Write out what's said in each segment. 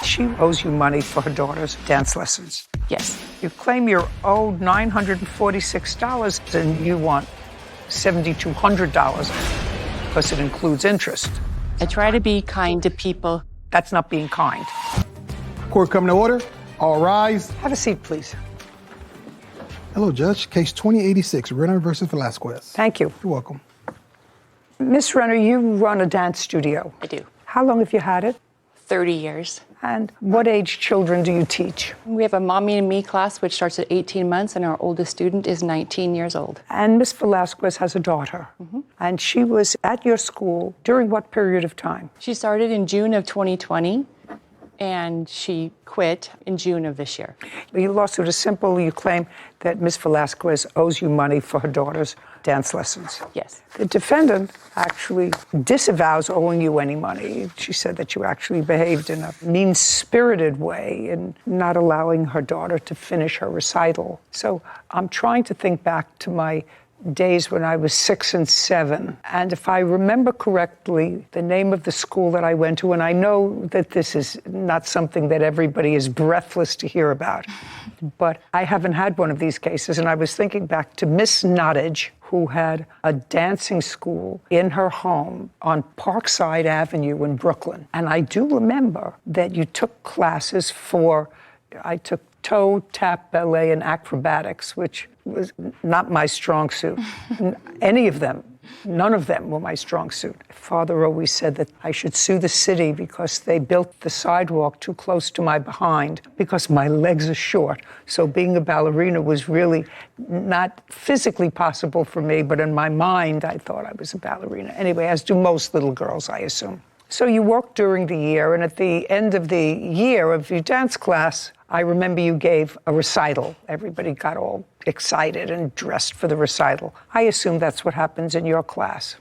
She owes you money for her daughter's dance lessons. Yes. You claim you're owed $946 and you want $7,200 because it includes interest. I try to be kind to people. That's not being kind. Court coming to order. All rise. Have a seat, please. Hello, Judge. Case 2086, Renner versus Velasquez. Thank you. You're welcome. Miss Renner, you run a dance studio. I do. How long have you had it? 30 years. And what age children do you teach? We have a Mommy and Me class, which starts at 18 months, and our oldest student is 19 years old. And Miss Velasquez has a daughter. And she was at your school during what period of time? She started in June of 2020, and she quit in June of this year. Your lawsuit is simple. You claim that Miss Velasquez owes you money for her daughter's dance lessons. Yes. The defendant actually disavows owing you any money. She said that you actually behaved in a mean-spirited way in not allowing her daughter to finish her recital. So I'm trying to think back to my days when I was 6 and 7. And if I remember correctly, the name of the school that I went to, and I know that this is not something that everybody is breathless to hear about, but I haven't had one of these cases. And I was thinking back to Miss Nottage, who had a dancing school in her home on Parkside Avenue in Brooklyn. And I do remember that you took classes I took toe, tap, ballet, and acrobatics, which was not my strong suit. Any of them, none of them were my strong suit. Father always said that I should sue the city because they built the sidewalk too close to my behind because my legs are short. So being a ballerina was really not physically possible for me, but in my mind, I thought I was a ballerina. Anyway, as do most little girls, I assume. So you worked during the year, and at the end of the year of your dance class, I remember you gave a recital. Everybody got all excited and dressed for the recital. I assume that's what happens in your class.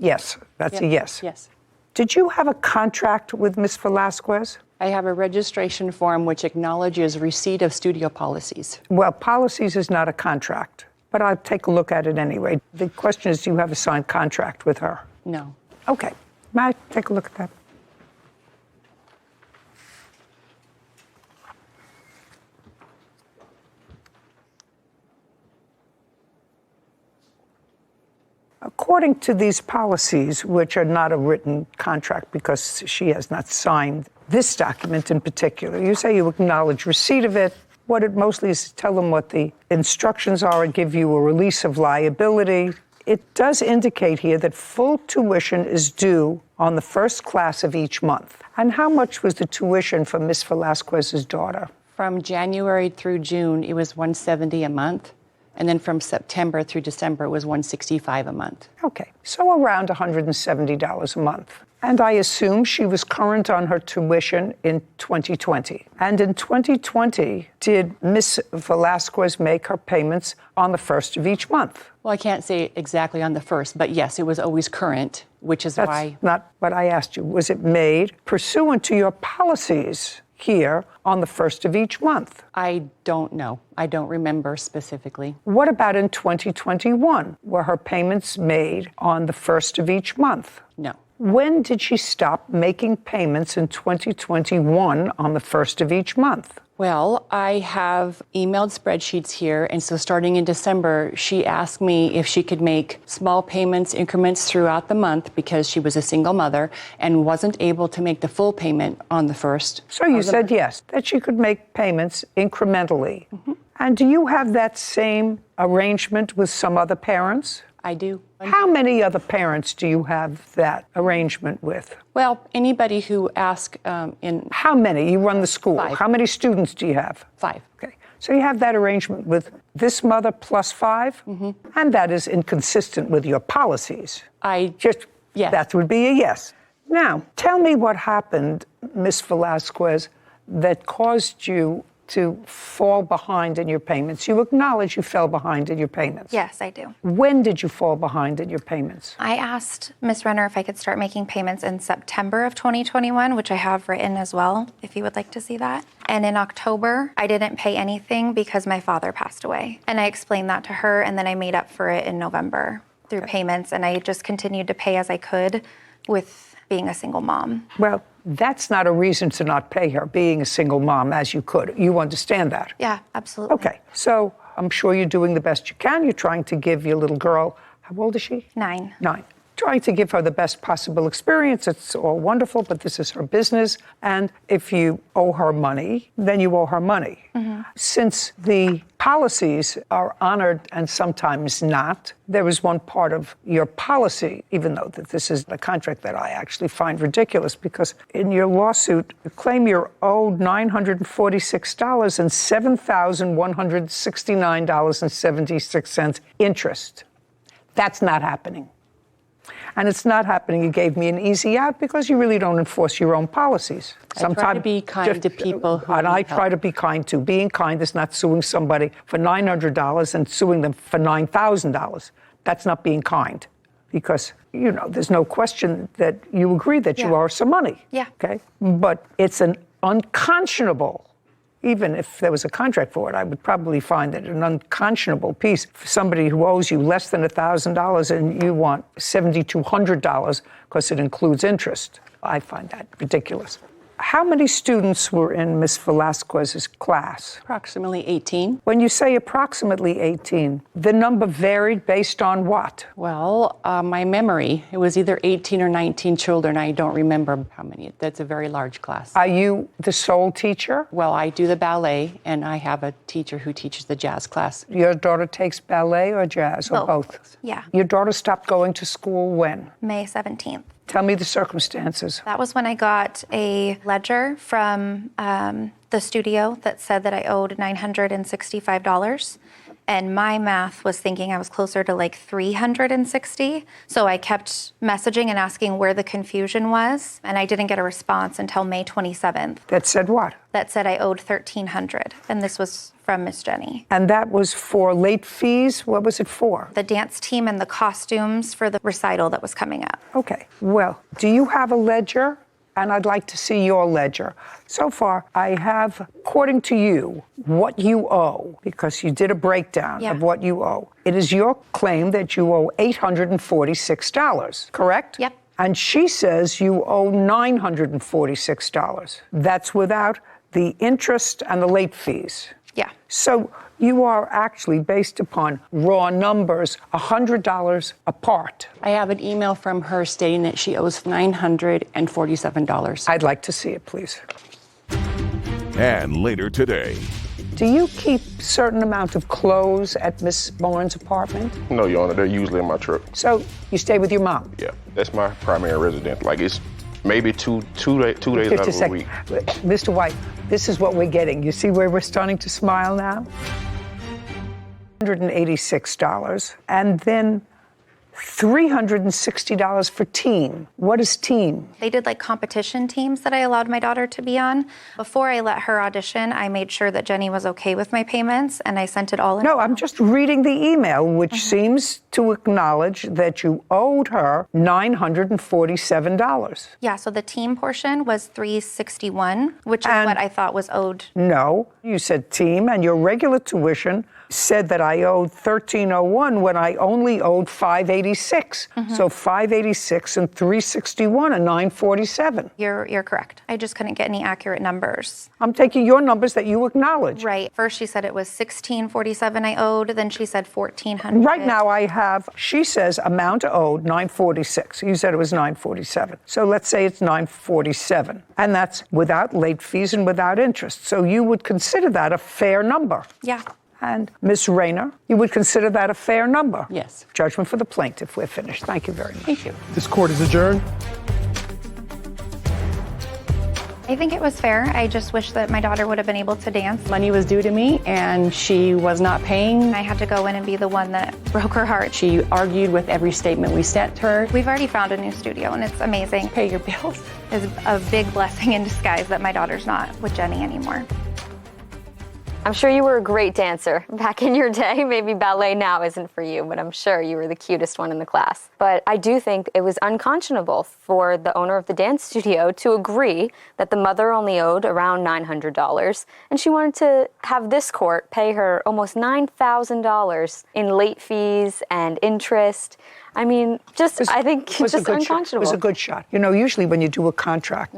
Yes, that's a yes. Yes. Did you have a contract with Miss Velasquez? I have a registration form which acknowledges receipt of studio policies. Well, policies is not a contract, but I'll take a look at it anyway. The question is, do you have a signed contract with her? No. Okay. May I take a look at that? According to these policies, which are not a written contract because she has not signed this document in particular, you say you acknowledge receipt of it. What it mostly is to tell them what the instructions are and give you a release of liability. It does indicate here that full tuition is due on the first class of each month. And how much was the tuition for Miss Velasquez's daughter? From January through June, it was $170 a month. And then from September through December, it was $165 a month. Okay, so around $170 a month. And I assume she was current on her tuition in 2020. And in 2020, did Miss Velasquez make her payments on the first of each month? Well, I can't say exactly on the first, but yes, it was always current, which is why. That's not what I asked you. Was it made pursuant to your policies here on the first of each month? I don't know. I don't remember specifically. What about in 2021? Were her payments made on the first of each month? No. When did she stop making payments in 2021 on the first of each month? Well, I have emailed spreadsheets here, and so starting in December, she asked me if she could make small payments, increments throughout the month because she was a single mother and wasn't able to make the full payment on the first. So you said yes, that she could make payments incrementally. And do you have that same arrangement with some other parents? I do. How many other parents do you have that arrangement with? Well, anybody who asks in... How many? You run the school. 5. How many students do you have? 5. Okay. So you have that arrangement with this mother plus 5? And that is inconsistent with your policies. Yes. That would be a yes. Now, tell me what happened, Miss Velasquez, that caused you to fall behind in your payments. You acknowledge you fell behind in your payments. Yes, I do. When did you fall behind in your payments? I asked Ms. Renner if I could start making payments in September of 2021, which I have written as well, if you would like to see that. And in October, I didn't pay anything because my father passed away. And I explained that to her, and then I made up for it in November through payments, and I just continued to pay as I could with being a single mom. Well, that's not a reason to not pay her, being a single mom, as you could. You understand that? Yeah, absolutely. Okay, so I'm sure you're doing the best you can. You're trying to give your little girl, how old is she? 9. 9. Trying to give her the best possible experience. It's all wonderful, but this is her business. And if you owe her money, then you owe her money. Since the policies are honored and sometimes not, there is one part of your policy, even though that this is a contract that I actually find ridiculous, because in your lawsuit, you claim you're owed $946 and $7,169.76 interest. That's not happening. And it's not happening. You gave me an easy out because you really don't enforce your own policies. I try to be kind to people who and I need try help. to be kind too. Being kind is not suing somebody for $900 and suing them for $9,000. That's not being kind, because there's no question that you agree that you Yeah. owe some money. Yeah. Okay, but it's an unconscionable. Even if there was a contract for it, I would probably find it an unconscionable piece for somebody who owes you less than $1,000 and you want $7,200 because it includes interest. I find that ridiculous. How many students were in Miss Velasquez's class? Approximately 18. When you say approximately 18, the number varied based on what? Well, my memory, it was either 18 or 19 children. I don't remember how many. That's a very large class. Are you the sole teacher? Well, I do the ballet, and I have a teacher who teaches the jazz class. Your daughter takes ballet or jazz or both? Yeah. Your daughter stopped going to school when? May 17th. Tell me the circumstances. That was when I got a ledger from the studio that said that I owed $965. And my math was thinking I was closer to like 360. So I kept messaging and asking where the confusion was. And I didn't get a response until May 27th. That said what? That said I owed $1,300. And this was from Miss Jenny. And that was for late fees? What was it for? The dance team and the costumes for the recital that was coming up. Okay. Well, do you have a ledger? And I'd like to see your ledger. So far, I have, according to you, what you owe, because you did a breakdown of what you owe. It is your claim that you owe $846, correct? Yep. And she says you owe $946. That's without the interest and the late fees. Yeah. So you are actually, based upon raw numbers, $100 apart. I have an email from her stating that she owes $947. I'd like to see it, please. And later today, Do you keep a certain amount of clothes at Miss Barnes' apartment? No, Your Honor, they're usually in my truck. So you stay with your mom? Yeah, that's my primary residence. Like, it's maybe two days out Just of a a week. Mr. White, this is what we're getting. You see where we're starting to smile now? $186, and then $360 for team. What is team? They did like competition teams that I allowed my daughter to be on. Before I let her audition, I made sure that Jenny was okay with my payments, and I sent it all in. No, I'm just reading the email, which seems to acknowledge that you owed her $947. Yeah, so the team portion was $361, which is And- what I thought was owed. No, you said team, and your regular tuition said that I owed $1,301 when I only owed $586. So $586 and $361 and $947. You're correct. I just couldn't get any accurate numbers. I'm taking your numbers that you acknowledge. Right. First she said it was $1,647 I owed, then she said $1,400. Right now I have, she says amount owed $946. You said it was $947. So let's say it's $947. And that's without late fees and without interest. So you would consider that a fair number. Yeah. And Ms. Rayner, you would consider that a fair number? Yes. Judgment for the plaintiff. We're finished. Thank you very much. Thank you. This court is adjourned. I think it was fair. I just wish that my daughter would have been able to dance. Money was due to me, and she was not paying. I had to go in and be the one that broke her heart. She argued with every statement we sent her. We've already found a new studio, and it's amazing. Pay your bills. It's a big blessing in disguise that my daughter's not with Jenny anymore. I'm sure you were a great dancer back in your day. Maybe ballet now isn't for you, but I'm sure you were the cutest one in the class. But I do think it was unconscionable for the owner of the dance studio to agree that the mother only owed around $900, and she wanted to have this court pay her almost $9,000 in late fees and interest. I mean, I think it's just unconscionable. It was a good shot. You know, usually when you do a contract,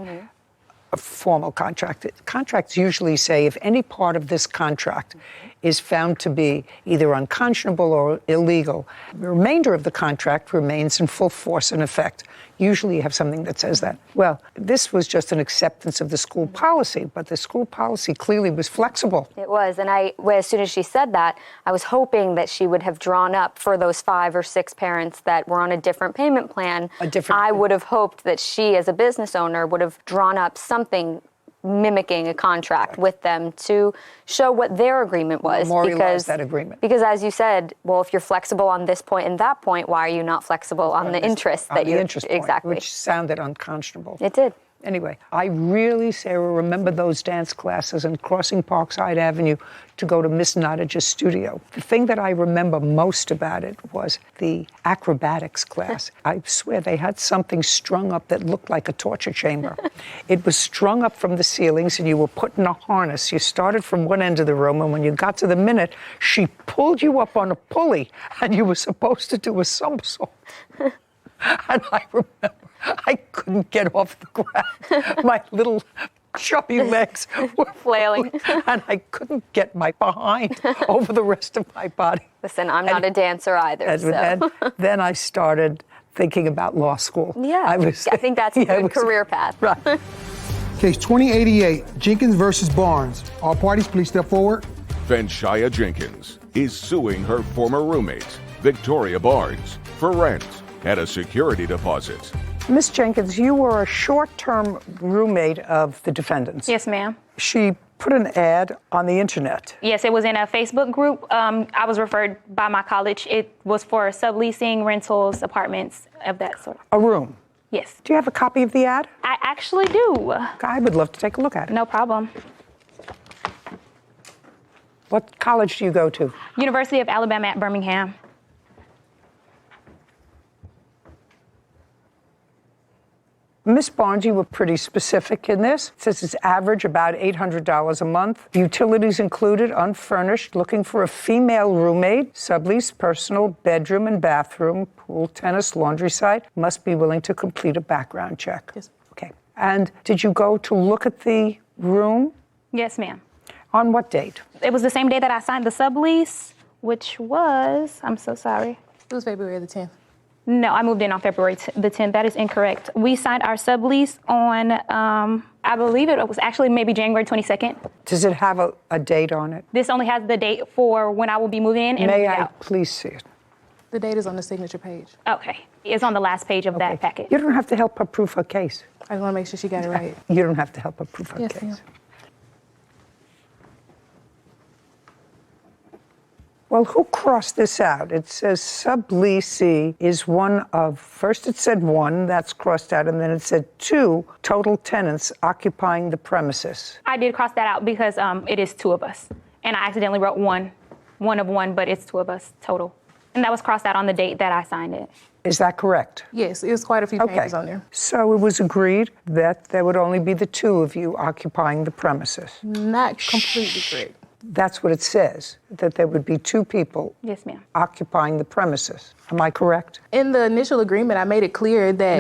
a formal contract. Contracts usually say if any part of this contract is found to be either unconscionable or illegal, the remainder of the contract remains in full force and effect. Usually you have something that says that. Well, this was just an acceptance of the school policy, but the school policy clearly was flexible. It was, and as soon as she said that, I was hoping that she would have drawn up for those 5 or 6 parents that were on a different payment plan. I would have hoped that she, as a business owner, would have drawn up something mimicking a contract with them to show what their agreement was. Memorialize that agreement. Because as you said, well, if you're flexible on this point and that point, why are you not flexible on the interest that you... interest point, exactly. which sounded unconscionable. It did. Anyway, I really, Sarah, remember those dance classes and crossing Parkside Avenue to go to Miss Nottage's studio. The thing that I remember most about it was the acrobatics class. I swear they had something strung up that looked like a torture chamber. It was strung up from the ceilings and you were put in a harness. You started from one end of the room and when you got to the minute, she pulled you up on a pulley and you were supposed to do a somersault. And I remember I couldn't get off the ground. My little chubby legs were flailing. And I couldn't get my behind over the rest of my body. Listen, I'm not a dancer either. Then I started thinking about law school. Yeah, I think that's a good career path. Right. Case 2088, Jenkins versus Barnes. All parties, please step forward. Fenshia Jenkins is suing her former roommate, Victoria Barnes, for rent and a security deposit. Miss Jenkins, you were a short-term roommate of the defendants. Yes, ma'am. She put an ad on the internet. Yes, it was in a Facebook group. I was referred by my college. It was for subleasing, rentals, apartments, of that sort. A room? Yes. Do you have a copy of the ad? I actually do. I would love to take a look at it. No problem. What college do you go to? University of Alabama at Birmingham. Miss Barnes, you were pretty specific in this. It says it's average about $800 a month. Utilities included, unfurnished, looking for a female roommate, sublease, personal, bedroom and bathroom, pool, tennis, laundry site. Must be willing to complete a background check. Yes. Okay. And did you go to look at the room? Yes, ma'am. On what date? It was the same day that I signed the sublease, which was, I'm so sorry. It was February the 10th. No, I moved in on February the 10th. That is incorrect. We signed our sublease on, I believe it was actually maybe January 22nd. Does it have a date on it? This only has the date for when I will be moving in and moving May I out. please see it? The date is on the signature page. Okay. It's on the last page of that packet. You don't have to help her prove her case. I just want to make sure she got it right. You don't have to help her prove her Yes, case. ma'am. Well, who crossed this out? It says subleasee is one of, first it said one, that's crossed out, and then it said 2 total tenants occupying the premises. I did cross that out because it is 2 of us. And I accidentally wrote one of one, but it's 2 of us total. And that was crossed out on the date that I signed it. Is that correct? Yes, it was quite a few pages on there. So it was agreed that there would only be the 2 of you occupying the premises. Not completely correct. That's what it says, that there would be 2 people Yes, ma'am. occupying the premises. Am I correct? In the initial agreement, I made it clear that...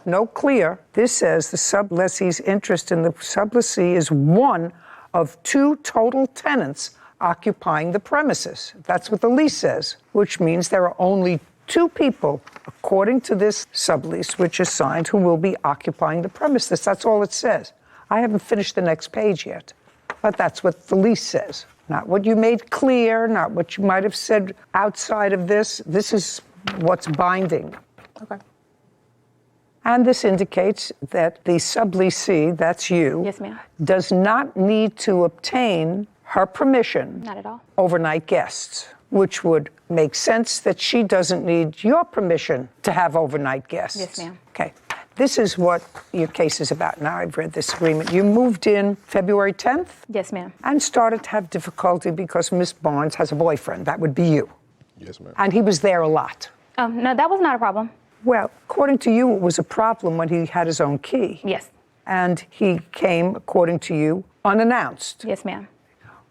No clear. This says the sublessee's interest in the sublessee is one of 2 total tenants occupying the premises. That's what the lease says, which means there are only 2 people, according to this sublease, which is signed, who will be occupying the premises. That's all it says. I haven't finished the next page yet. But that's what the lease says. Not what you made clear, not what you might have said outside of this. This is what's binding. Okay. And this indicates that the subleasee, that's you, Yes, ma'am. does not need to obtain her permission. Not at all. Overnight guests, which would make sense that she doesn't need your permission to have overnight guests. Yes, ma'am. Okay. This is what your case is about. Now I've read this agreement. You moved in February 10th? Yes, ma'am. And started to have difficulty because Miss Barnes has a boyfriend. That would be you. Yes, ma'am. And he was there a lot. No, that was not a problem. Well, according to you, it was a problem when he had his own key. Yes. And he came, according to you, unannounced. Yes, ma'am.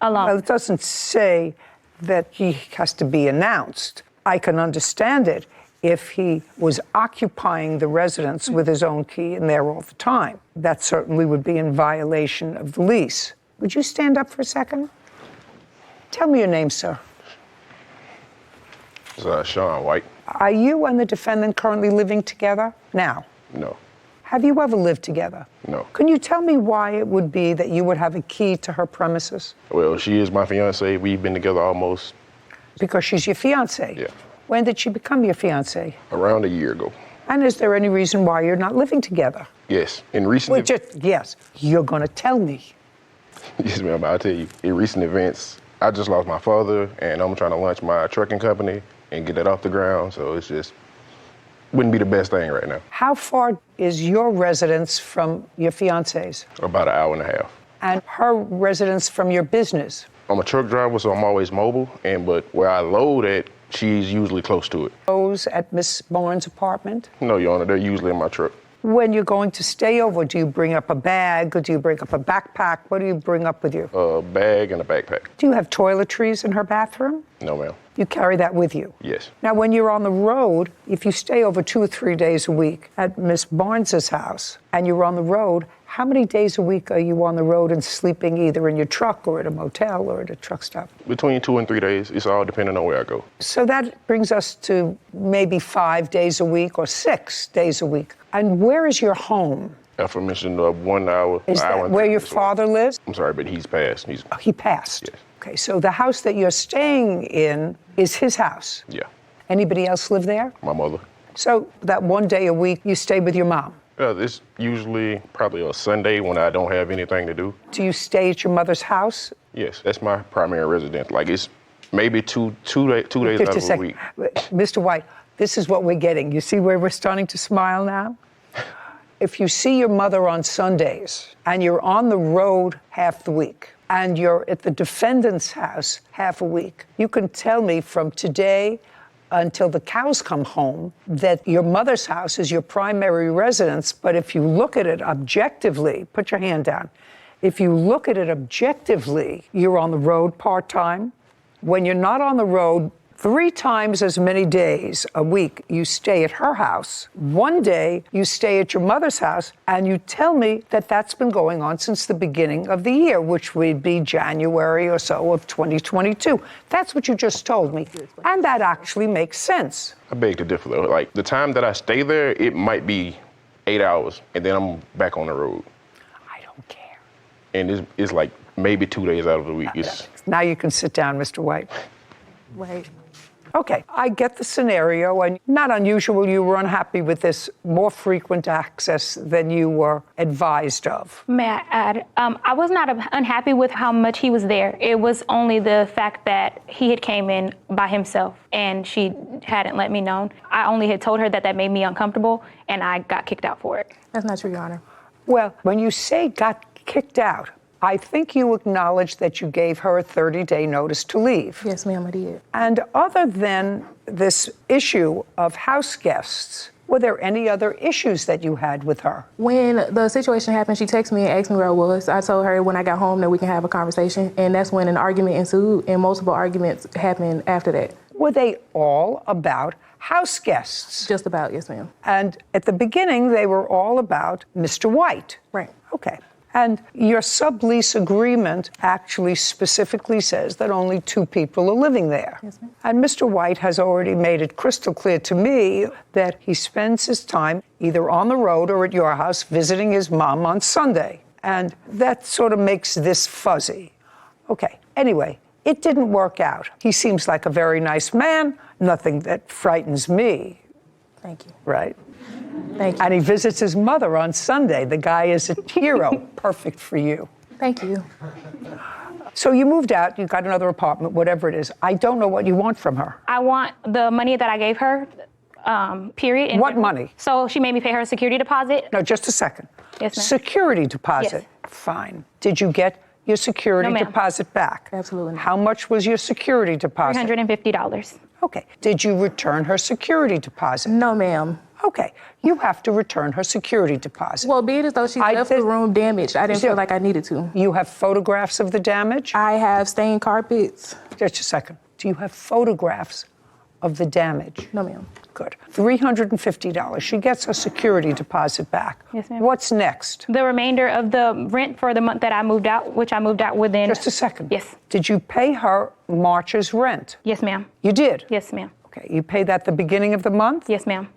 Alone. Well, it doesn't say that he has to be announced. I can understand it if he was occupying the residence with his own key and there all the time. That certainly would be in violation of the lease. Would you stand up for a second? Tell me your name, sir. It's Sean White. Are you and the defendant currently living together now? No. Have you ever lived together? No. Can you tell me why it would be that you would have a key to her premises? Well, she is my fiance. We've been together almost. Because she's your fiance? Yeah. When did she become your fiance? Around a year ago. And is there any reason why you're not living together? Yes. In recent Yes. You're going to tell me. Yes, ma'am. I'll tell you. In recent events, I just lost my father, and I'm trying to launch my trucking company and get that off the ground. So it's just wouldn't be the best thing right now. How far is your residence from your fiance's? About an hour and a half. And her residence from your business? I'm a truck driver, so I'm always mobile, but where I load at, she's usually close to it. Those at Miss Barnes' apartment? No, Your Honor, they're usually in my truck. When you're going to stay over, do you bring up a bag or do you bring up a backpack? What do you bring up with you? A bag and a backpack. Do you have toiletries in her bathroom? No, ma'am. You carry that with you? Yes. Now, when you're on the road, if you stay over 2 or 3 days a week at Miss Barnes's house and you're on the road, how many days a week are you on the road and sleeping either in your truck or at a motel or at a truck stop? Between 2 and 3 days. It's all depending on where I go. So that brings us to maybe 5 days a week or 6 days a week. And where is your home? Aforementioned 1 hour. Is that where your father lives? I'm sorry, but he's passed. Oh, he passed? Yes. Okay, so the house that you're staying in is his house? Yeah. Anybody else live there? My mother. So that 1 day a week you stay with your mom? It's usually probably a Sunday when I don't have anything to do. Do you stay at your mother's house? Yes, that's my primary residence. Like it's maybe two days out of a week. Mr. White, this is what we're getting. You see where we're starting to smile now? If you see your mother on Sundays and you're on the road half the week and you're at the defendant's house half a week, you can tell me from today until the cows come home that your mother's house is your primary residence. But if you look at it objectively, put your hand down. If you look at it objectively, you're on the road part-time. When you're not on the road, 3 times as many days a week you stay at her house. 1 day you stay at your mother's house, and you tell me that that's been going on since the beginning of the year, which would be January or so of 2022. That's what you just told me, and that actually makes sense. I beg to differ, though. Like, the time that I stay there, it might be 8 hours, and then I'm back on the road. I don't care. And it's like maybe 2 days out of the week. Now you can sit down, Mr. White. Wait. Okay, I get the scenario, and not unusual, you were unhappy with this more frequent access than you were advised of. May I add, I was not unhappy with how much he was there. It was only the fact that he had came in by himself and she hadn't let me know. I only had told her that that made me uncomfortable, and I got kicked out for it. That's not true, Your Honor. Well, when you say got kicked out, I think you acknowledge that you gave her a 30-day notice to leave. Yes, ma'am, I did. And other than this issue of house guests, were there any other issues that you had with her? When the situation happened, she texted me and asked me where I was. I told her when I got home that we can have a conversation, and that's when an argument ensued, and multiple arguments happened after that. Were they all about house guests? Just about, yes, ma'am. And at the beginning, they were all about Mr. White. Right. Okay. And your sublease agreement actually specifically says that only 2 people are living there. Yes, ma'am. And Mr. White has already made it crystal clear to me that he spends his time either on the road or at your house visiting his mom on Sunday. And that sort of makes this fuzzy. Okay, anyway, it didn't work out. He seems like a very nice man, nothing that frightens me. Thank you. Right? Thank you. And he visits his mother on Sunday. The guy is a hero. Perfect for you. Thank you. So you moved out, you got another apartment, whatever it is. I don't know what you want from her. I want the money that I gave her, period. And What money? So she made me pay her security deposit. No, just a second. Yes, ma'am. Security deposit. Yes. Fine. Did you get your security No, ma'am. deposit back? Absolutely not. How much was your security deposit? $350. Okay. Did you return her security deposit? No, ma'am. Okay. You have to return her security deposit. Well, being as though she left the room damaged, I didn't feel like I needed to. You have photographs of the damage? I have stained carpets. Just a second. Do you have photographs of the damage? No, ma'am. Good. $350. She gets her security deposit back. Yes, ma'am. What's next? The remainder of the rent for the month that I moved out, which I moved out within. Just a second. Yes. Did you pay her March's rent? Yes, ma'am. You did? Yes, ma'am. Okay. You paid that the beginning of the month? Yes, ma'am.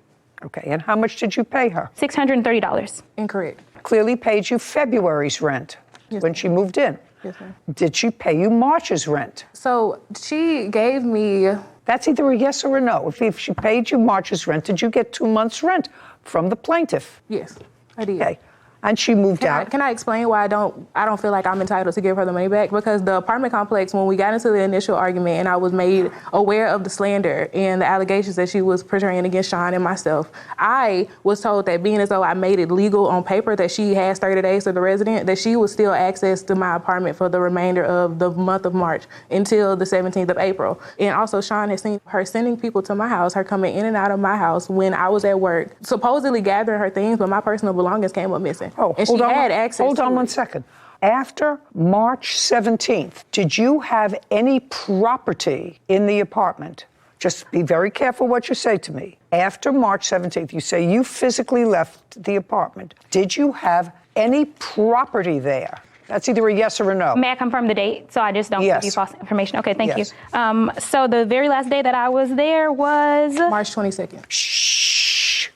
Okay. And how much did you pay her? $630. Incorrect. Clearly paid you February's rent when she moved in. Yes, ma'am. Did she pay you March's rent? So she gave me. That's either a yes or a no. If she paid you March's rent, did you get 2 months' rent from the plaintiff? Yes, I did. Okay. And she moved out. Can I explain why I don't feel like I'm entitled to give her the money back? Because the apartment complex, when we got into the initial argument and I was made aware of the slander and the allegations that she was portraying against Sean and myself, I was told that being as though I made it legal on paper that she has 30 days to the resident, that she would still access to my apartment for the remainder of the month of March until the 17th of April. And also Sean has seen her sending people to my house, her coming in and out of my house when I was at work, supposedly gathering her things, but my personal belongings came up missing. Oh, and she had access Hold to on it. 1 second. After March 17th, did you have any property in the apartment? Just be very careful what you say to me. After March 17th, you say you physically left the apartment. Did you have any property there? That's either a yes or a no. May I confirm the date so I just don't Yes. give you false information? Okay, thank Yes. you. So the very last day that I was there was March 22nd. Shh.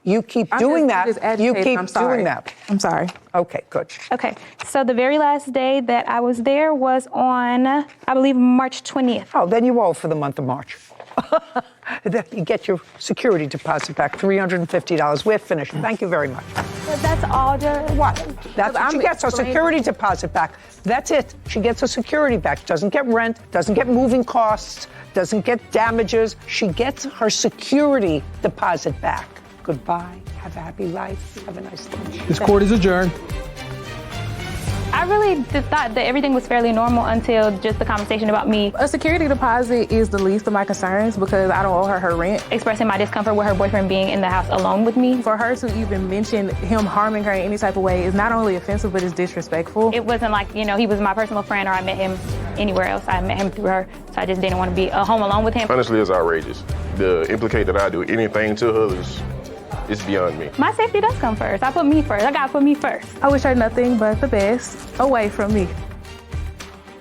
You keep doing that. You keep doing that. I'm sorry. Okay, good. Okay, so the very last day that I was there was on, I believe, March 20th. Oh, then you owe for the month of March. Then you get your security deposit back, $350. We're finished. Thank you very much. But that's all, Judge. What? That's what she gets, her security deposit back. That's it. She gets her security back. Doesn't get rent, doesn't get moving costs, doesn't get damages. She gets her security deposit back. Goodbye. Have a happy life. Have a nice day. This court is adjourned. I really just thought that everything was fairly normal until just the conversation about me A security deposit is the least of my concerns because I don't owe her rent. expressing my discomfort with her boyfriend being in the house alone with me. For her to even mention him harming her in any type of way is not only offensive, but it's disrespectful. It wasn't like, he was my personal friend or I met him anywhere else. I met him through her, so I just didn't want to be home alone with him. Honestly, it's outrageous. The implicate that I do anything to her is beyond me. My safety does come first. I put me first. I gotta put me first. I wish her nothing but the best away from me.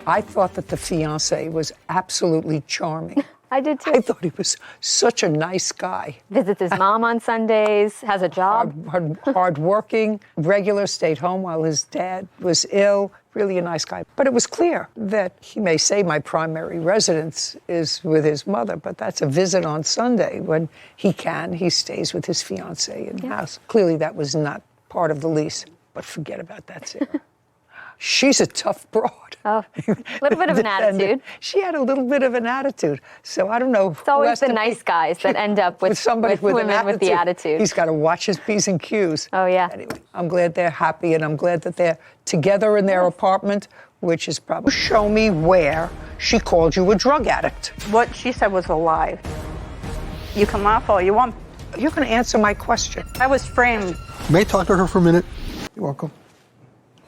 I thought that the fiancé was absolutely charming. I did too. I thought he was such a nice guy. Visits his mom on Sundays, has a job. Hard-working, regular, stayed home while his dad was ill. Really a nice guy. But it was clear that he may say my primary residence is with his mother, but that's a visit on Sunday. When he can, he stays with his fiancée in the house. Clearly that was not part of the lease, but forget about that, Sarah. She's a tough broad. Oh, a little bit of an attitude. She had a little bit of an attitude. So I don't know. It's always the nice guys that end up with somebody with women with the attitude. He's got to watch his P's and Q's. Oh, yeah. Anyway, I'm glad they're happy, and I'm glad that they're together in their apartment, which is probably... Show me where she called you a drug addict. What she said was a lie. You can laugh all you want. You're going to answer my question. I was framed. May I talk to her for a minute? You're welcome.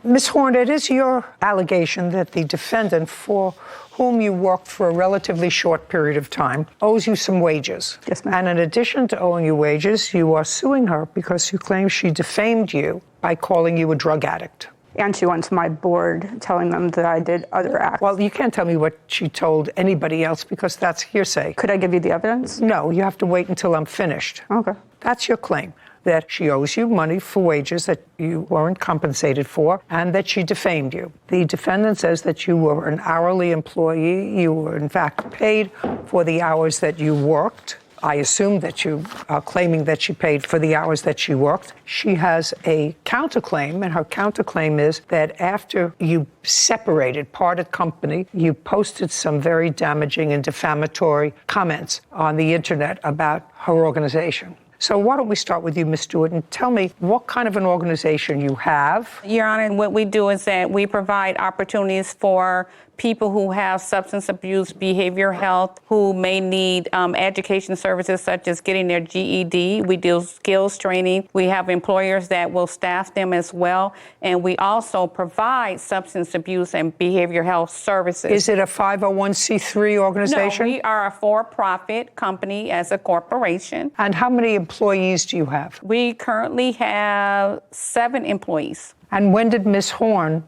Ms. Horn, it is your allegation that the defendant, for whom you worked for a relatively short period of time, owes you some wages. Yes, ma'am. And in addition to owing you wages, you are suing her because you claim she defamed you by calling you a drug addict. And she went to my board telling them that I did other acts. Well, you can't tell me what she told anybody else because that's hearsay. Could I give you the evidence? No, you have to wait until I'm finished. Okay. That's your claim, that she owes you money for wages that you weren't compensated for and that she defamed you. The defendant says that you were an hourly employee. You were, in fact, paid for the hours that you worked. I assume that you are claiming that she paid for the hours that she worked. She has a counterclaim, and her counterclaim is that after you separated, parted company, you posted some very damaging and defamatory comments on the internet about her organization. So why don't we start with you, Ms. Stewart, and tell me what kind of an organization you have. Your Honor, what we do is that we provide opportunities for people who have substance abuse, behavior health, who may need education services such as getting their GED. We do skills training. We have employers that will staff them as well. And we also provide substance abuse and behavior health services. Is it a 501c3 organization? No, we are a for-profit company as a corporation. And how many employees do you have? We currently have 7 employees. And when did Ms. Horn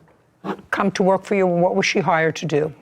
come to work for you, and what was she hired to do?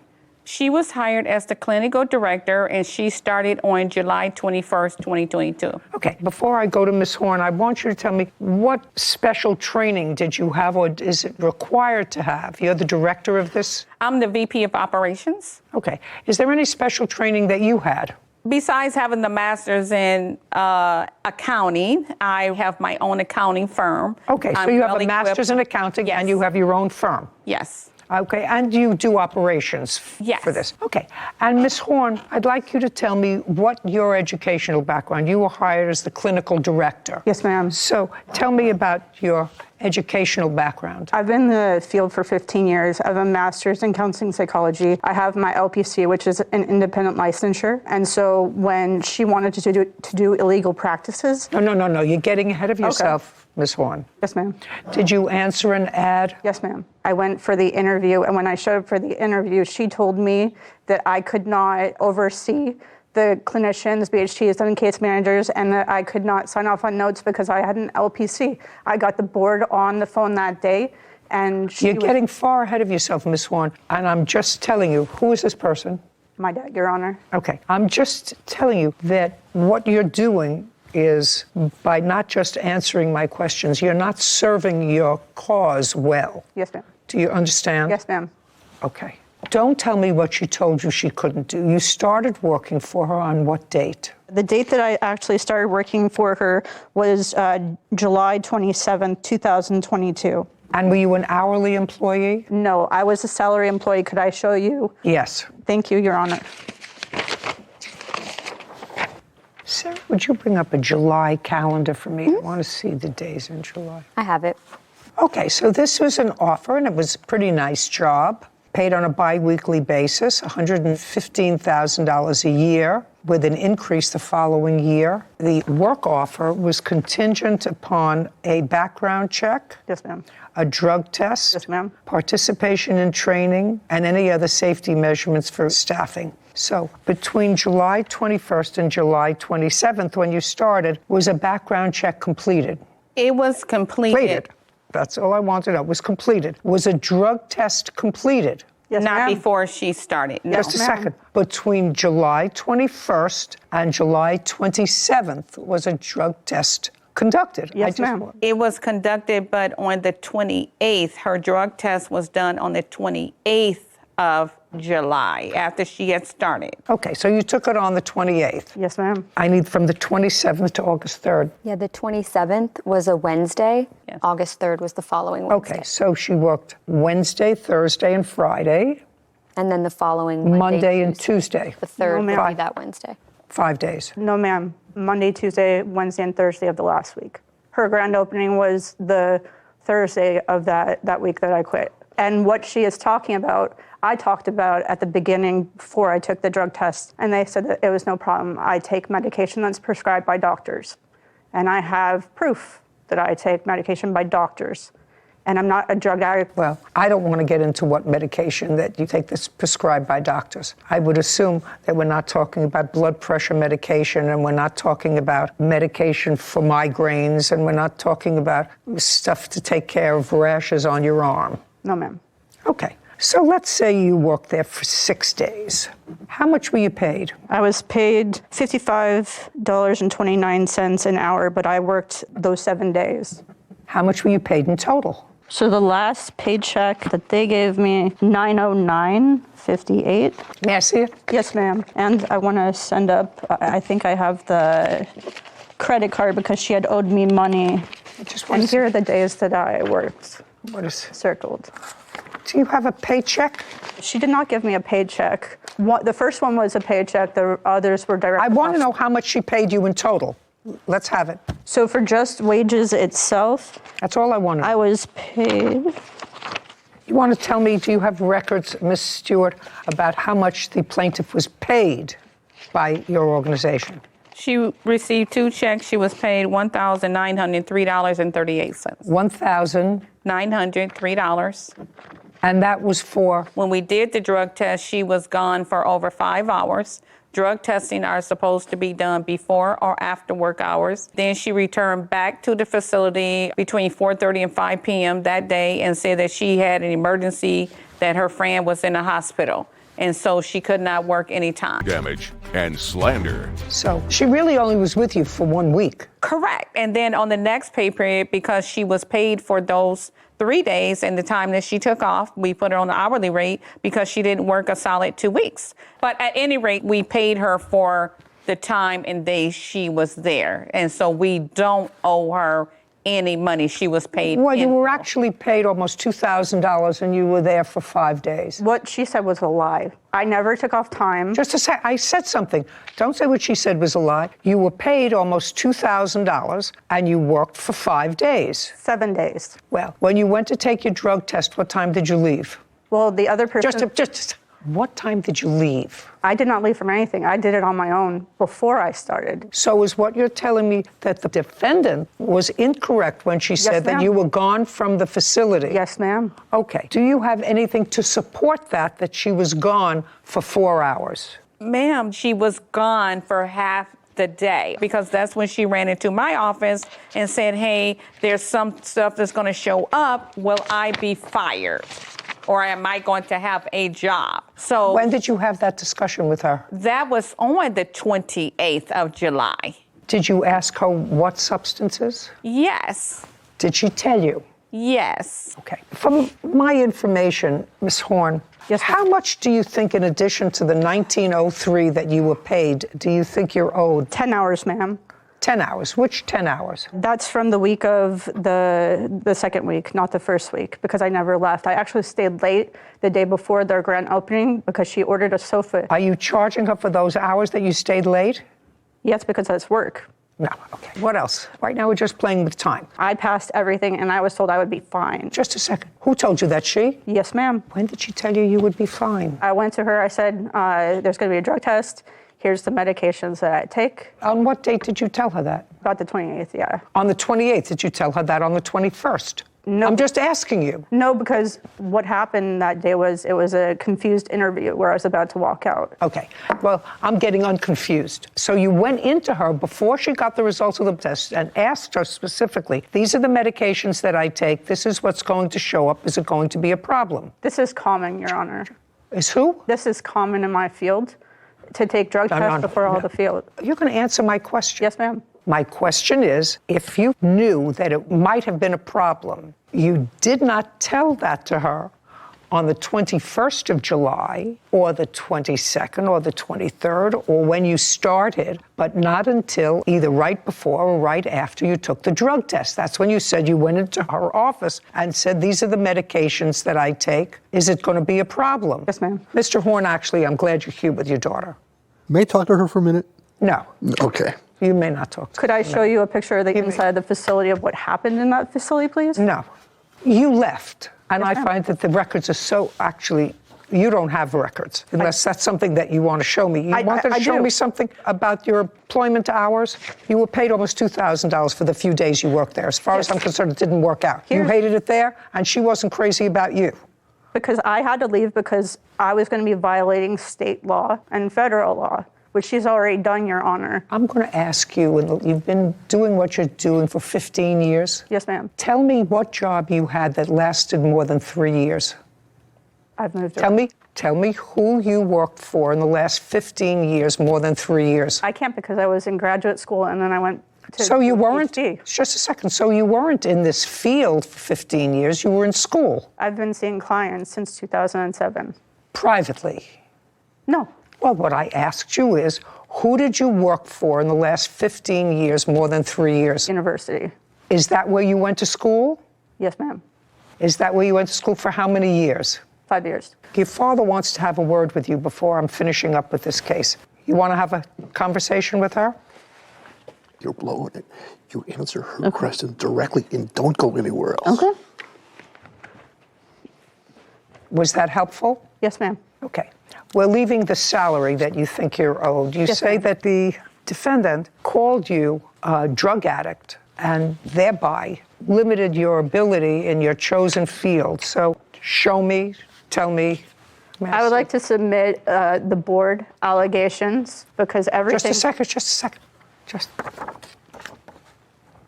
She was hired as the clinical director, and she started on July 21st, 2022. Okay, before I go to Ms. Horn, I want you to tell me, what special training did you have, or is it required to have? You're the director of this? I'm the VP of operations. Okay. Is there any special training that you had? Besides having the master's in accounting, I have my own accounting firm. Okay, so you have a master's in accounting, yes, and you have your own firm. Yes. Okay, and you do operations Yes. for this. Okay, and Ms. Horn, I'd like you to tell me what your educational background. You were hired as the clinical director. Yes, ma'am. So tell me about your educational background. I've been in the field for 15 years. I have a master's in counseling psychology. I have my LPC, which is an independent licensure. And so when she wanted to do illegal practices... No. You're getting ahead of yourself, Ms. Horn. Yes, ma'am. Did you answer an ad? Yes, ma'am. I went for the interview, and when I showed up for the interview, she told me that I could not oversee the clinicians, BHTs, and case managers, and that I could not sign off on notes because I had an LPC. I got the board on the phone that day, and You're getting far ahead of yourself, Ms. Horn, and I'm just telling you, who is this person? My dad, Your Honor. Okay, I'm just telling you that what you're doing is, by not just answering my questions, you're not serving your cause well. Yes, ma'am. Do you understand? Yes, ma'am. Okay. Don't tell me what she told you she couldn't do. You started working for her on what date? The date that I actually started working for her was July 27th, 2022. And were you an hourly employee? No, I was a salary employee. Could I show you? Yes. Thank you, Your Honor. Sarah, would you bring up a July calendar for me? I want to see the days in July. I have it. Okay, so this was an offer, and it was a pretty nice job. Paid on a bi-weekly basis, $115,000 a year, with an increase the following year. The work offer was contingent upon a background check. Yes, ma'am. A drug test. Yes, ma'am. Participation in training, and any other safety measurements for staffing. So between July 21st and July 27th, when you started, was a background check completed? It was completed. That's all I wanted to know. Was completed. Was a drug test completed? Yes, Not ma'am. before she started. No. Just a second. Between July 21st and July 27th was a drug test conducted. Yes, ma'am. It was conducted, but on the 28th, her drug test was done on the 28th of July, after she had started. Okay, so you took it on the 28th. Yes, ma'am. I need from the 27th to August 3rd. Yeah, the 27th was a Wednesday. Yes. August 3rd was the following Wednesday. Okay, so she worked Wednesday, Thursday, and Friday. And then the following Monday and Tuesday. The 3rd No, would ma'am. be that Wednesday. 5 days. No, ma'am. Monday, Tuesday, Wednesday, and Thursday of the last week. Her grand opening was the Thursday of that week that I quit. And what she is talking about, I talked about at the beginning before I took the drug test, and they said that it was no problem. I take medication that's prescribed by doctors, and I have proof that I take medication by doctors, and I'm not a drug addict. Well, I don't want to get into what medication that you take that's prescribed by doctors. I would assume that we're not talking about blood pressure medication, and we're not talking about medication for migraines, and we're not talking about stuff to take care of rashes on your arm. No, ma'am. Okay. So let's say you worked there for 6 days. How much were you paid? I was paid $55.29 an hour, but I worked those 7 days. How much were you paid in total? So the last paycheck that they gave me, $909.58. May I see it? Yes, ma'am. And I want to send up, I think I have the credit card because she had owed me money. And here are the days that I worked. What is circled? Do you have a paycheck? She did not give me a paycheck. The first one was a paycheck. The others were direct. I want to know how much she paid you in total. Let's have it. So for just wages itself, that's all I want to know. I was paid You want to tell me, do you have records, Ms. Stewart, about how much the plaintiff was paid by your organization? She received 2 checks. She was paid $1,903.38. $1,903. And that was for? When we did the drug test, she was gone for over 5 hours. Drug testing are supposed to be done before or after work hours. Then she returned back to the facility between 4:30 and 5 p.m. that day and said that she had an emergency, that her friend was in the hospital. And so she could not work anytime. Damage and slander. So she really only was with you for 1 week. Correct. And then on the next pay period, because she was paid for those 3 days and the time that she took off, we put her on the hourly rate because she didn't work a solid 2 weeks. But at any rate, we paid her for the time and days she was there. And so we don't owe her any money. She was paid. Well, you were actually paid almost $2,000 and you were there for 5 days. What she said was a lie. I never took off time. Just to say, I said something. Don't say what she said was a lie. You were paid almost $2,000 and you worked for 5 days. 7 days. Well, when you went to take your drug test, what time did you leave? Well, the other person... Just what time did you leave? I did not leave from anything. I did it on my own before I started. So is what you're telling me that the defendant was incorrect when she said that you were gone from the facility? Yes, ma'am. Okay. Do you have anything to support that she was gone for 4 hours? Ma'am, she was gone for half the day because that's when she ran into my office and said, hey, there's some stuff that's going to show up. Will I be fired? Or am I going to have a job? So when did you have that discussion with her? That was on the 28th of July. Did you ask her what substances? Yes. Did she tell you? Yes. Okay. From my information, Ms. Horn, yes, how much do you think, in addition to the $19.03 that you were paid, do you think you're owed? 10 hours, ma'am. 10 hours. Which 10 hours? That's from the week of the second week, not the first week, because I never left. I actually stayed late the day before their grand opening because she ordered a sofa. Are you charging her for those hours that you stayed late? Yes, because that's work. No. Okay. What else? Right now we're just playing with time. I passed everything and I was told I would be fine. Just a second. Who told you that? She? Yes, ma'am. When did she tell you you would be fine? I went to her. I said, there's going to be a drug test. Here's the medications that I take. On what date did you tell her that? About the 28th, yeah. On the 28th, did you tell her that on the 21st? No. I'm just asking you. No, because what happened that day was it was a confused interview where I was about to walk out. Okay. Well, I'm getting unconfused. So you went into her before she got the results of the test and asked her specifically, these are the medications that I take. This is what's going to show up. Is it going to be a problem? This is common, Your Honor. Is who? This is common in my field. To take drug tests before all the field. You're going to answer my question. Yes, ma'am. My question is, if you knew that it might have been a problem, you did not tell that to her on the 21st of July or the 22nd or the 23rd or when you started, but not until either right before or right after you took the drug test. That's when you said you went into her office and said, these are the medications that I take. Is it going to be a problem? Yes, ma'am. Mr. Horn, actually, I'm glad you're here with your daughter. May I talk to her for a minute? No. Okay. You may not talk to her. Could I show you a picture of the inside of the facility of what happened in that facility, please? No. You left. And Yes, I ma'am. find that the records are so actually, you don't have records, unless that's something that you want to show me. You wanted to show me something about your employment hours? You were paid almost $2,000 for the few days you worked there. As far as I'm concerned, it didn't work out. You hated it there, and she wasn't crazy about you. Because I had to leave because I was going to be violating state law and federal law, which she's already done, Your Honor. I'm going to ask you, and you've been doing what you're doing for 15 years. Yes, ma'am. Tell me what job you had that lasted more than 3 years. I've moved Tell me who you worked for in the last 15 years, more than 3 years. I can't because I was in graduate school and then I went to So you weren't, PhD. just a second, so you weren't in this field for 15 years, you were in school? I've been seeing clients since 2007. Privately? No. Well, what I asked you is, who did you work for in the last 15 years, more than 3 years? University. Is that where you went to school? Yes, ma'am. Is that where you went to school for how many years? 5 years. Your father wants to have a word with you before I'm finishing up with this case. You want to have a conversation with her? You're blowing it. You answer her question directly and don't go anywhere else. Okay. Was that helpful? Yes, ma'am. Okay. We're leaving the salary that you think you're owed. You Yes, say ma'am. that the defendant called you a drug addict and thereby limited your ability in your chosen field. So show me, tell me. I would like to submit the board allegations because everything. Just a second.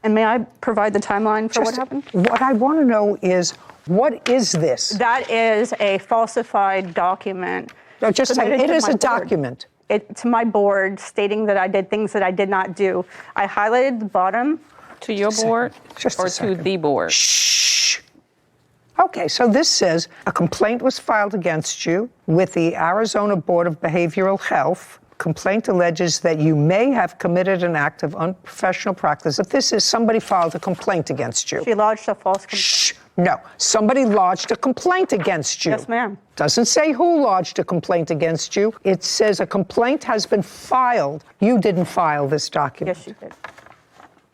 And may I provide the timeline for what happened? What I want to know is, what is this? That is a falsified document. No, just say submitted it to is my a board. document. To my board stating that I did things that I did not do. I highlighted the bottom. To your board Just a or to second. the board? Shh. Okay, so this says a complaint was filed against you with the Arizona Board of Behavioral Health. Complaint alleges that you may have committed an act of unprofessional practice. If this is somebody filed a complaint against you. She lodged a false complaint. Shh. No, somebody lodged a complaint against you. Yes, ma'am. Doesn't say who lodged a complaint against you. It says a complaint has been filed. You didn't file this document. Yes, she did.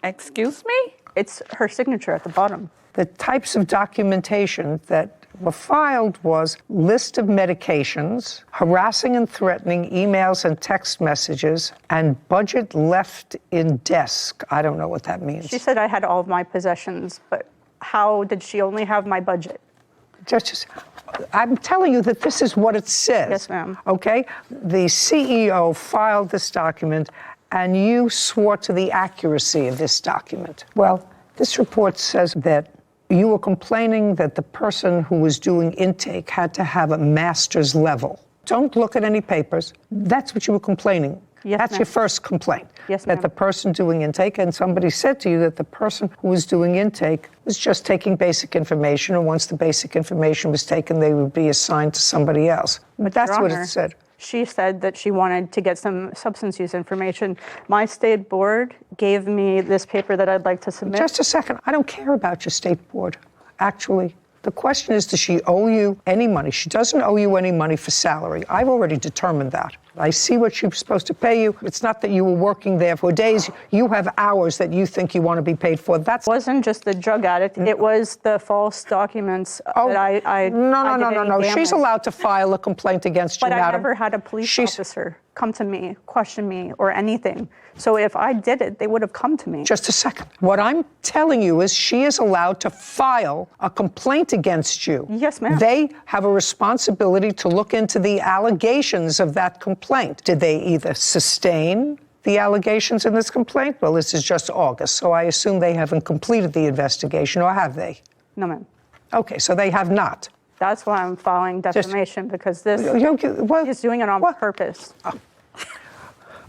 Excuse me? It's her signature at the bottom. The types of documentation that were filed was list of medications, harassing and threatening emails and text messages, and budget left in desk. I don't know what that means. She said I had all of my possessions, but how did she only have my budget? I'm telling you that this is what it says. Yes, ma'am. Okay? The CEO filed this document, and you swore to the accuracy of this document. Well, this report says that you were complaining that the person who was doing intake had to have a master's level. Don't look at any papers. That's what you were complaining. Yes, That's ma'am. your first complaint. Yes, that ma'am. the person doing intake, and somebody said to you that the person who was doing intake was just taking basic information, and once the basic information was taken, they would be assigned to somebody else. But that's Your what Honor, it said. She said that she wanted to get some substance use information. My state board gave me this paper that I'd like to submit. Just a second. I don't care about your state board, actually. The question is, does she owe you any money? She doesn't owe you any money for salary. I've already determined that. I see what she was supposed to pay you. It's not that you were working there for days. You have hours that you think you want to be paid for. That wasn't just the drug addict. It was the false documents that I No. did any She's damage. allowed to file a complaint against you, But I madam. never had a police officer come to me, question me, or anything. So if I did it, they would have come to me. Just a second. What I'm telling you is she is allowed to file a complaint against you. Yes, ma'am. They have a responsibility to look into the allegations of that complaint. Did they either sustain the allegations in this complaint? Well, this is just August, so I assume they haven't completed the investigation, or have they? No, ma'am. Okay, so they have not. That's why I'm filing defamation, because this is doing it on purpose.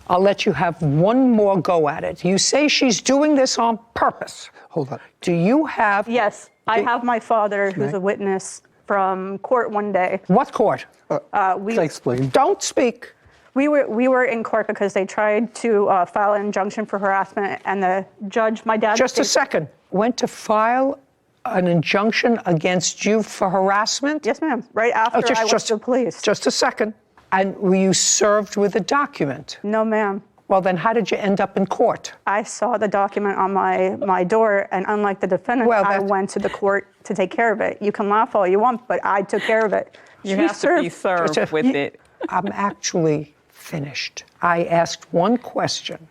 I'll let you have one more go at it. You say she's doing this on purpose. Hold on. Do you have... Yes, I have my father, who's a witness from court one day. What court? Can I explain? Don't speak. We were in court because they tried to file an injunction for harassment, and the judge, my dad... Just a second. Went to file an injunction against you for harassment? Yes, ma'am. Right after I went to the police. Just a second. And were you served with a document? No, ma'am. Well, then how did you end up in court? I saw the document on my door, and unlike the defendant, I went to the court to take care of it. You can laugh all you want, but I took care of it. You have to be served with it. I'm actually finished. I asked one question,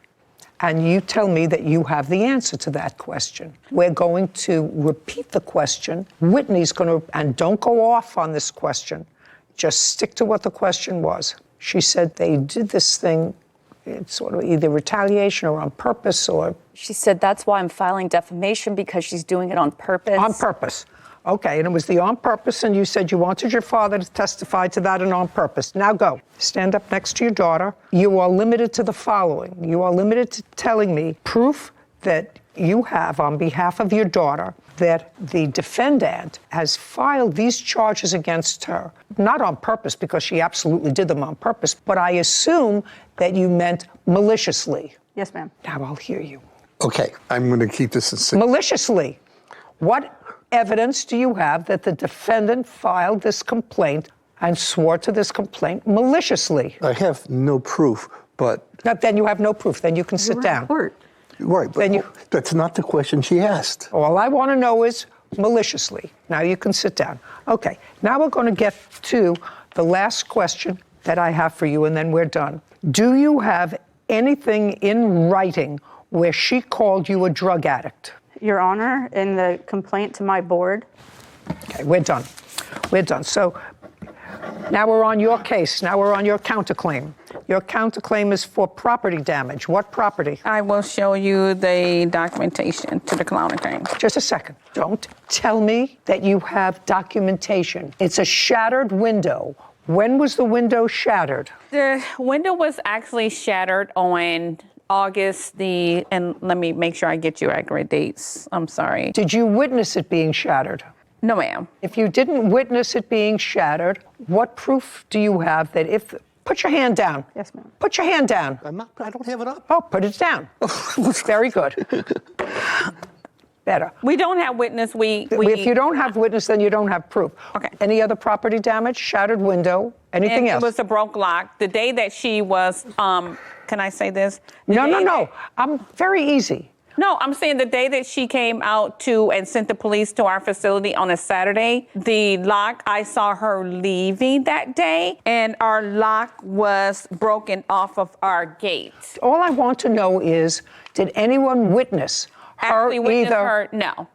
and you tell me that you have the answer to that question. We're going to repeat the question. Whitney's going to, and don't go off on this question. Just stick to what the question was. She said they did this thing, it's sort of either retaliation or on purpose, or... She said that's why I'm filing defamation, because she's doing it on purpose. On purpose. Okay, and it was the on purpose, and you said you wanted your father to testify to that and on purpose. Now go. Stand up next to your daughter. You are limited to the following. You are limited to telling me proof that you have on behalf of your daughter that the defendant has filed these charges against her, not on purpose, because she absolutely did them on purpose, but I assume that you meant maliciously. Yes, ma'am. Now I'll hear you. Okay, I'm going to keep this in secret. Maliciously. What evidence do you have that the defendant filed this complaint and swore to this complaint maliciously? I have no proof, but... Then you have no proof. Then you can sit down. Right, but that's not the question she asked. All I want to know is, maliciously. Now you can sit down. Okay, now we're going to get to the last question that I have for you, and then we're done. Do you have anything in writing where she called you a drug addict? Your Honor, in the complaint to my board. Okay, we're done. We're done. So now we're on your case. Now we're on your counterclaim. Your counterclaim is for property damage. What property? I will show you the documentation to the counterclaim. Just a second. Don't tell me that you have documentation. It's a shattered window. When was the window shattered? The window was actually shattered on August and let me make sure I get you accurate dates. I'm sorry. Did you witness it being shattered? No, ma'am. If you didn't witness it being shattered, what proof do you have that if... Put your hand down. Yes, ma'am. Put your hand down. I don't have it up. Oh, put it down. Very good. Better. We don't have witness. If you don't have witness, then you don't have proof. Okay. Any other property damage? Shattered window? Anything else? It was a broke lock. The day that she was, can I say this? No. I'm very easy. No, I'm saying the day that she came out to and sent the police to our facility on a Saturday, the lock, I saw her leaving that day, and our lock was broken off of our gate. All I want to know is, did anyone witness her either? No.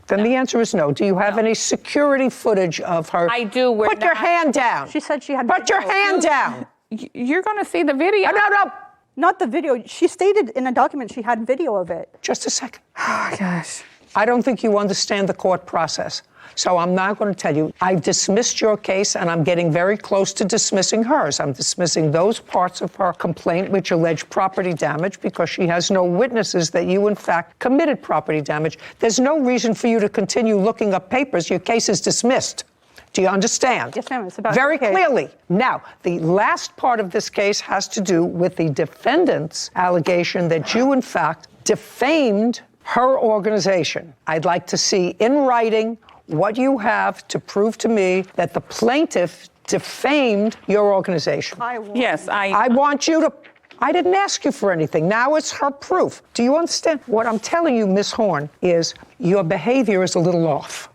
Then the answer is no. Do you have any security footage of her? I do. Put your hand down. She said she had. Put your hand down. You're going to see the video. No. Not the video. She stated in a document she had video of it. Just a second. Oh, gosh. I don't think you understand the court process. So I'm not going to tell you. I've dismissed your case, and I'm getting very close to dismissing hers. I'm dismissing those parts of her complaint which allege property damage because she has no witnesses that you, in fact, committed property damage. There's no reason for you to continue looking up papers. Your case is dismissed. Do you understand? Yes, ma'am. It's about very clearly. Now, the last part of this case has to do with the defendant's allegation that you, in fact, defamed her organization. I'd like to see in writing what you have to prove to me that the plaintiff defamed your organization. Yes, I want you to... I didn't ask you for anything. Now it's her proof. Do you understand? What I'm telling you, Ms. Horn, is your behavior is a little off.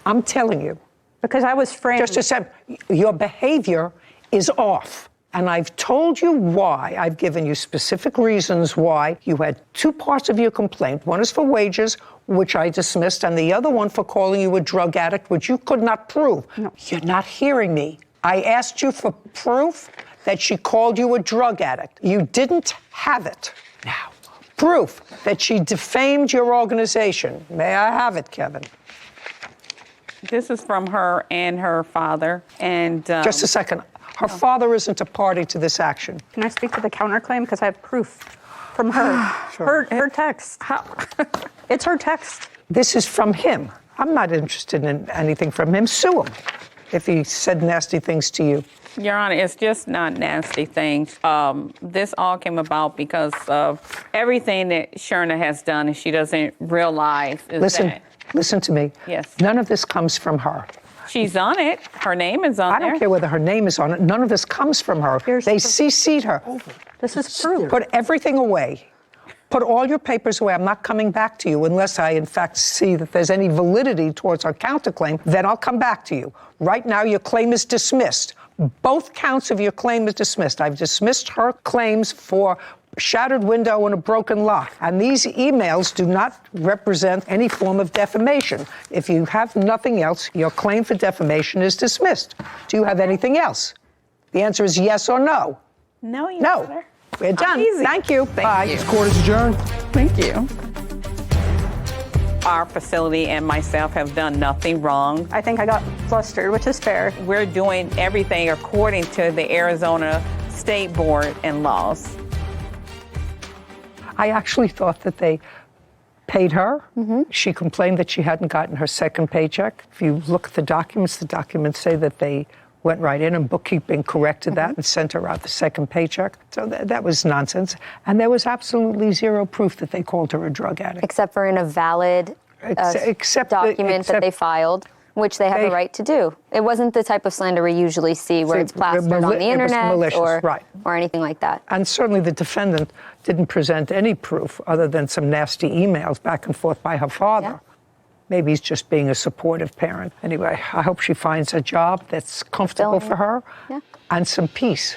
I'm telling you. Because I was framed. Just a second. Your behavior is off. And I've told you why. I've given you specific reasons why. You had two parts of your complaint. One is for wages, which I dismissed, and the other one for calling you a drug addict, which you could not prove. No. You're not hearing me. I asked you for proof that she called you a drug addict. You didn't have it. Now, proof that she defamed your organization. May I have it, Kevin? This is from her and her father. And just a second. Her father isn't a party to this action. Can I speak to the counterclaim? Because I have proof from her. Sure. Her text. It's her text. This is from him. I'm not interested in anything from him. Sue him if he said nasty things to you. Your Honor, it's just not nasty things. This all came about because of everything that Sherna has done, and she doesn't realize is that... Listen to me. Yes. None of this comes from her. She's on it. Her name is on there. I don't care whether her name is on it. None of this comes from her. They CC'd her. This is proof. Put everything away. Put all your papers away. I'm not coming back to you unless I, in fact, see that there's any validity towards her counterclaim. Then I'll come back to you. Right now, your claim is dismissed. Both counts of your claim is dismissed. I've dismissed her claims for shattered window and a broken lock. And these emails do not represent any form of defamation. If you have nothing else, your claim for defamation is dismissed. Do you have anything else? The answer is yes or no. No, Your No. Honor. We're done. Thank you. Bye. This court is adjourned. Thank you. Our facility and myself have done nothing wrong. I think I got flustered, which is fair. We're doing everything according to the Arizona State Board and laws. I actually thought that they paid her. She complained that she hadn't gotten her second paycheck. If you look at the documents say that they went right in and bookkeeping corrected that and sent her out the second paycheck. So that was nonsense. And there was absolutely zero proof that they called her a drug addict. Except for in a valid document that they filed, which they have a right to do. It wasn't the type of slander we usually see where it's plastered on the internet or anything like that. And certainly the defendant didn't present any proof other than some nasty emails back and forth by her father. maybe he's just being a supportive parent. Anyway, I hope she finds a job that's comfortable for her and some peace.